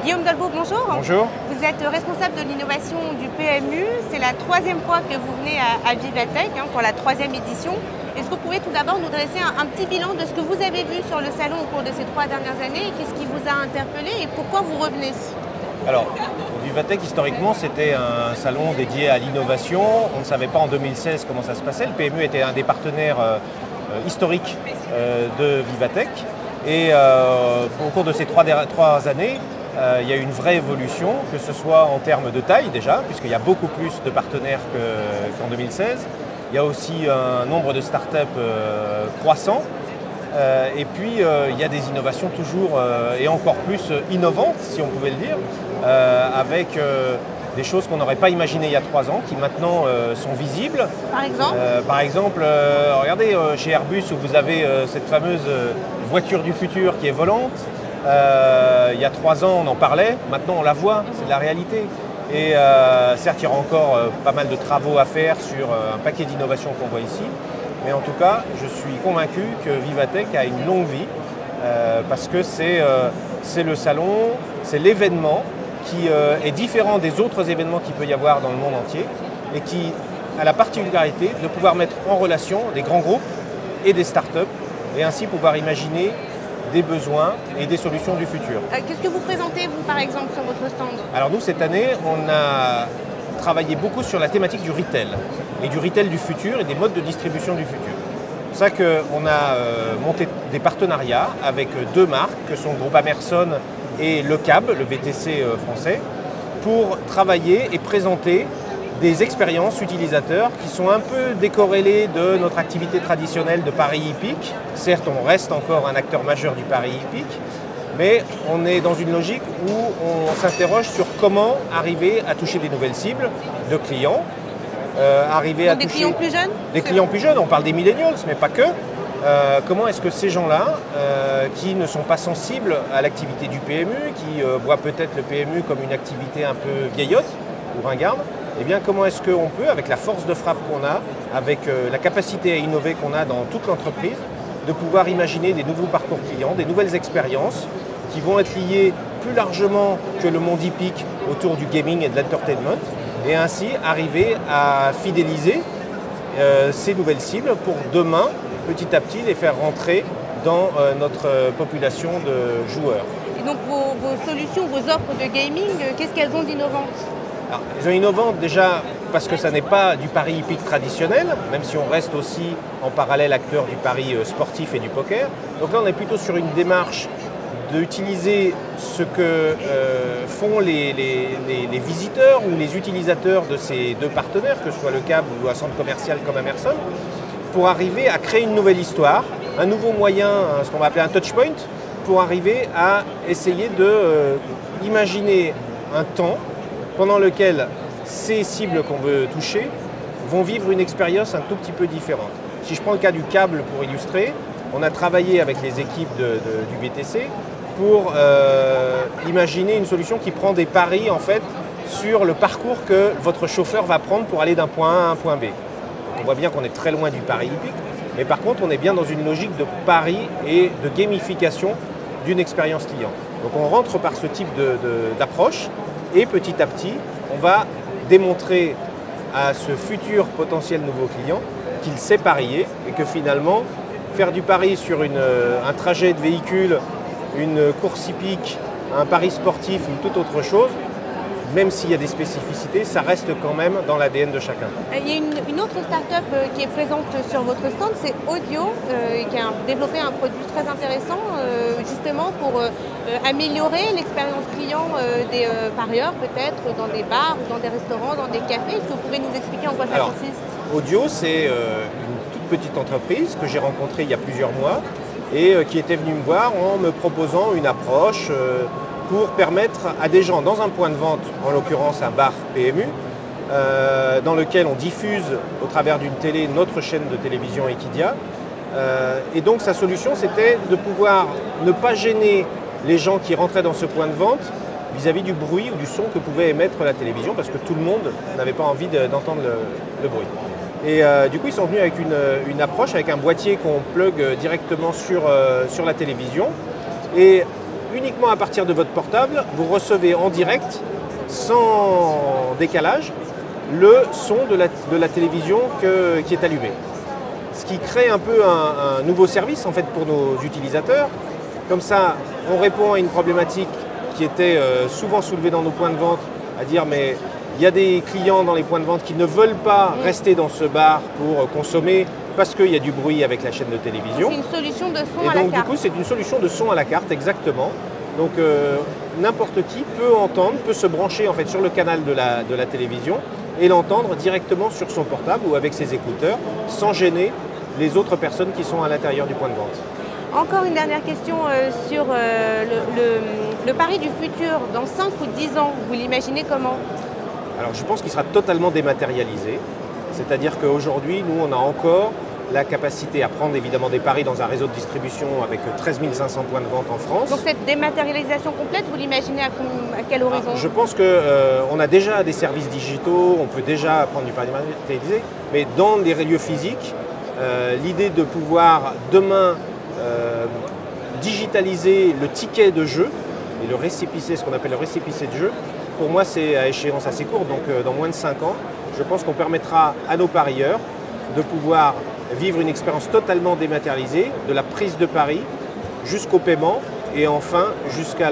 Guillaume Dolbeau, bonjour. Bonjour. Vous êtes responsable de l'innovation du PMU. C'est la troisième fois que vous venez à Vivatech pour la troisième édition. Est-ce que vous pouvez tout d'abord nous dresser un petit bilan de ce que vous avez vu sur le salon au cours de ces 3 dernières années et qu'est-ce qui vous a interpellé et pourquoi vous revenez? Alors, Vivatech, historiquement, c'était un salon dédié à l'innovation. On ne savait pas en 2016 comment ça se passait. Le PMU était un des partenaires historiques de Vivatech. Et au cours de ces 3 années, il y a eu une vraie évolution, que ce soit en termes de taille déjà, puisqu'il y a beaucoup plus de partenaires qu'en 2016. Il y a aussi un nombre de startups croissant. Et puis, il y a des innovations toujours et encore plus innovantes, si on pouvait le dire, avec des choses qu'on n'aurait pas imaginées il y a 3 ans, qui maintenant sont visibles. Par exemple Regardez chez Airbus où vous avez cette fameuse voiture du futur qui est volante. Il y a 3 ans, on en parlait, maintenant on la voit, c'est de la réalité. Et certes, il y aura encore pas mal de travaux à faire sur un paquet d'innovations qu'on voit ici. Mais en tout cas, je suis convaincu que Vivatech a une longue vie parce que c'est le salon, c'est l'événement qui est différent des autres événements qu'il peut y avoir dans le monde entier et qui a la particularité de pouvoir mettre en relation des grands groupes et des startups et ainsi pouvoir imaginer des besoins et des solutions du futur. Qu'est-ce que vous présentez, vous, par exemple, sur votre stand? Alors nous, cette année, on a travaillé beaucoup sur la thématique du retail et du retail du futur et des modes de distribution du futur. C'est pour ça qu'on a monté des partenariats avec 2 marques, que sont Groupe Amerson et Le Cab, le VTC français, pour travailler et présenter des expériences utilisateurs qui sont un peu décorrélées de notre activité traditionnelle de Paris Hippique. Certes, on reste encore un acteur majeur du Paris Hippique, mais on est dans une logique où on s'interroge sur comment arriver à toucher des nouvelles cibles de clients, des clients plus jeunes? Des clients plus jeunes, on parle des millennials, mais pas que. Comment est-ce que ces gens-là, qui ne sont pas sensibles à l'activité du PMU, qui voient peut-être le PMU comme une activité un peu vieillotte ou ringarde, eh bien comment est-ce qu'on peut, avec la force de frappe qu'on a, avec la capacité à innover qu'on a dans toute l'entreprise, de pouvoir imaginer des nouveaux parcours clients, des nouvelles expériences qui vont être liées plus largement que le monde hippique autour du gaming et de l'entertainment, et ainsi arriver à fidéliser ces nouvelles cibles pour demain, petit à petit, les faire rentrer dans notre population de joueurs. Et donc vos solutions, vos offres de gaming, qu'est-ce qu'elles ont d'innovant? Alors, elles sont innovantes déjà parce que ça n'est pas du pari hippique traditionnel, même si on reste aussi en parallèle acteur du pari sportif et du poker. Donc là, on est plutôt sur une démarche d'utiliser ce que font les visiteurs ou les utilisateurs de ces 2 partenaires, que ce soit le Cab ou un centre commercial comme Amerson, pour arriver à créer une nouvelle histoire, un nouveau moyen, ce qu'on va appeler un touchpoint, pour arriver à essayer d'imaginer un temps pendant lequel ces cibles qu'on veut toucher vont vivre une expérience un tout petit peu différente. Si je prends le cas du câble pour illustrer, on a travaillé avec les équipes du VTC pour imaginer une solution qui prend des paris en fait sur le parcours que votre chauffeur va prendre pour aller d'un point A à un point B. Donc on voit bien qu'on est très loin du pari hippique, mais par contre on est bien dans une logique de pari et de gamification d'une expérience client. Donc on rentre par ce type d'approche et petit à petit on va démontrer à ce futur potentiel nouveau client qu'il sait parier et que finalement faire du pari sur un trajet de véhicule, une course hippique, un pari sportif ou toute autre chose, même s'il y a des spécificités, ça reste quand même dans l'ADN de chacun. Il y a une autre start-up qui est présente sur votre stand, c'est Audio, qui a développé un produit très intéressant justement pour améliorer l'expérience client des parieurs, peut-être dans des bars ou dans des restaurants, dans des cafés. Est-ce que vous pouvez nous expliquer en quoi ça consiste? Audio, c'est une toute petite entreprise que j'ai rencontrée il y a plusieurs mois et qui était venue me voir en me proposant une approche pour permettre à des gens dans un point de vente, en l'occurrence un bar PMU, dans lequel on diffuse au travers d'une télé notre chaîne de télévision Equidia. Et donc sa solution, c'était de pouvoir ne pas gêner les gens qui rentraient dans ce point de vente vis-à-vis du bruit ou du son que pouvait émettre la télévision, parce que tout le monde n'avait pas envie d'entendre le bruit. Et du coup, ils sont venus avec une approche, avec un boîtier qu'on plug directement sur la télévision. Et uniquement à partir de votre portable, vous recevez en direct, sans décalage, le son de la télévision qui est allumée. Ce qui crée un peu un nouveau service en fait pour nos utilisateurs. Comme ça, on répond à une problématique qui était souvent soulevée dans nos points de vente, à dire mais il y a des clients dans les points de vente qui ne veulent pas rester dans ce bar pour consommer parce qu'il y a du bruit avec la chaîne de télévision. C'est une solution de son à la carte. Et donc du coup, c'est une solution de son à la carte, exactement. Donc n'importe qui peut entendre, peut se brancher en fait sur le canal de la télévision et l'entendre directement sur son portable ou avec ses écouteurs, sans gêner les autres personnes qui sont à l'intérieur du point de vente. Encore une dernière question sur le pari du futur. Dans 5 ou 10 ans, vous l'imaginez comment? Alors je pense qu'il sera totalement dématérialisé. C'est-à-dire qu'aujourd'hui, nous, on a encore la capacité à prendre évidemment des paris dans un réseau de distribution avec 13 500 points de vente en France. Donc cette dématérialisation complète, vous l'imaginez à quel horizon? Je pense qu'on a déjà des services digitaux, on peut déjà prendre du pari dématérialisé, mais dans des lieux physiques, l'idée de pouvoir demain digitaliser le ticket de jeu et le récépissé, ce qu'on appelle le récépissé de jeu, pour moi c'est à échéance assez courte, donc dans moins de 5 ans, je pense qu'on permettra à nos parieurs de pouvoir vivre une expérience totalement dématérialisée, de la prise de pari jusqu'au paiement et enfin jusqu'à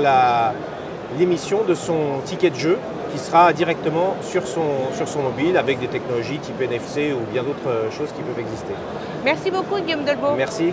l'émission de son ticket de jeu qui sera directement sur son mobile avec des technologies type NFC ou bien d'autres choses qui peuvent exister. Merci beaucoup Guillaume Delbos. Merci.